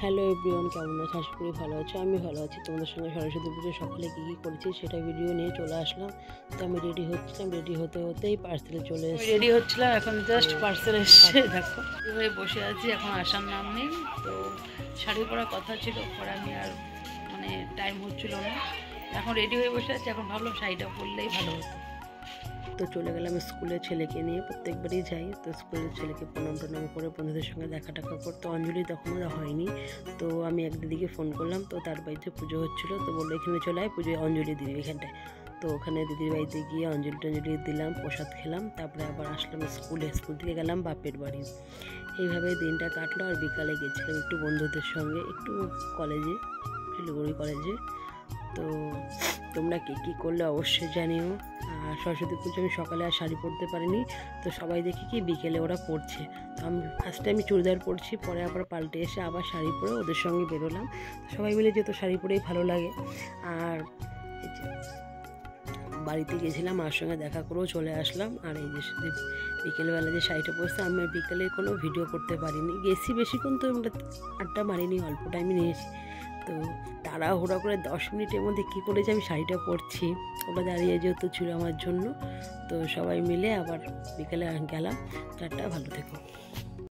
Hello everyone, কেমন আছো? আশা করি ভালো আছো। আমি ভালো আছি। তোমাদের সঙ্গে সরস্বতী পুজো সকালে কী কী করেছি সেটা ভিডিও নিয়ে চলে আসলাম। তো আমি রেডি হচ্ছিলাম, রেডি হতে হতেই পার্সেলে চলে এসেছি। রেডি হচ্ছিলাম, এখন জাস্ট পার্সেল এসছে। দেখো হয়ে বসে আছি, এখন আসার নাম নেই। তো শাড়ি পরার কথা ছিল, পরে আমি আর টাইম হচ্ছিল না। এখন রেডি হয়ে বসে আছি, এখন ভাবলাম শাড়িটা পরলেই ভালো হতো। তো চলে গেলাম স্কুলের ছেলেকে নিয়ে, প্রত্যেকবারই যাই। তো স্কুলের ছেলেকে প্রণাম করে বন্ধুদের সঙ্গে দেখা করতে। অঞ্জলি তখনও হয়নি। তো আমি এক দিদিকে ফোন করলাম, তো তার বাড়িতে পুজো হচ্ছিলো। তো বললো এখানে চলে আয়, পুজোয় অঞ্জলি দিবি এখানটায়। তো ওখানে দিদির বাড়িতে গিয়ে অঞ্জলি দিলাম, প্রসাদ খেলাম। তারপরে আবার আসলাম স্কুল থেকে গেলাম বাপের বাড়ি। এইভাবে দিনটা কাটলো। আর বিকালে গেছিলাম একটু বন্ধুদের সঙ্গে, একটু কলেজে, শিলিগুড়ি কলেজে। তো তোমরা কে কী করলে অবশ্যই জানিও। আর সরস্বতী পুজো আমি সকালে আর শাড়ি পরতে পারিনি। তো সবাই দেখি কি বিকেলে ওরা পরছে। তো আমি ফার্স্টে চুড়িদার পরছি, পরে আবার পাল্টে এসে আবার শাড়ি পরে ওদের সঙ্গে বেরোলাম। সবাই মিলে যেহেতু শাড়ি পরেই ভালো লাগে। আর বাড়িতে গেছিলাম, মার সঙ্গে দেখা করেও চলে আসলাম। আর এই যে বিকেলবেলা যে শাড়িটা পরছে, আমি বিকেলে কোনো ভিডিও করতে পারিনি। গেছি বেশিক্ষণ, তো আমরা আড্ডা মারিনি, অল্প টাইমে নিয়েছি। তো তাড়াহুড়া করে 10 মিনিটের মধ্যে কী করেছি, আমি শাড়িটা পরছি, ওটা দাঁড়িয়ে যেহেতু ছিল আমার জন্য। তো সবাই মিলে আবার বিকেলে গেলাম। টাটা, ভালো থেকো।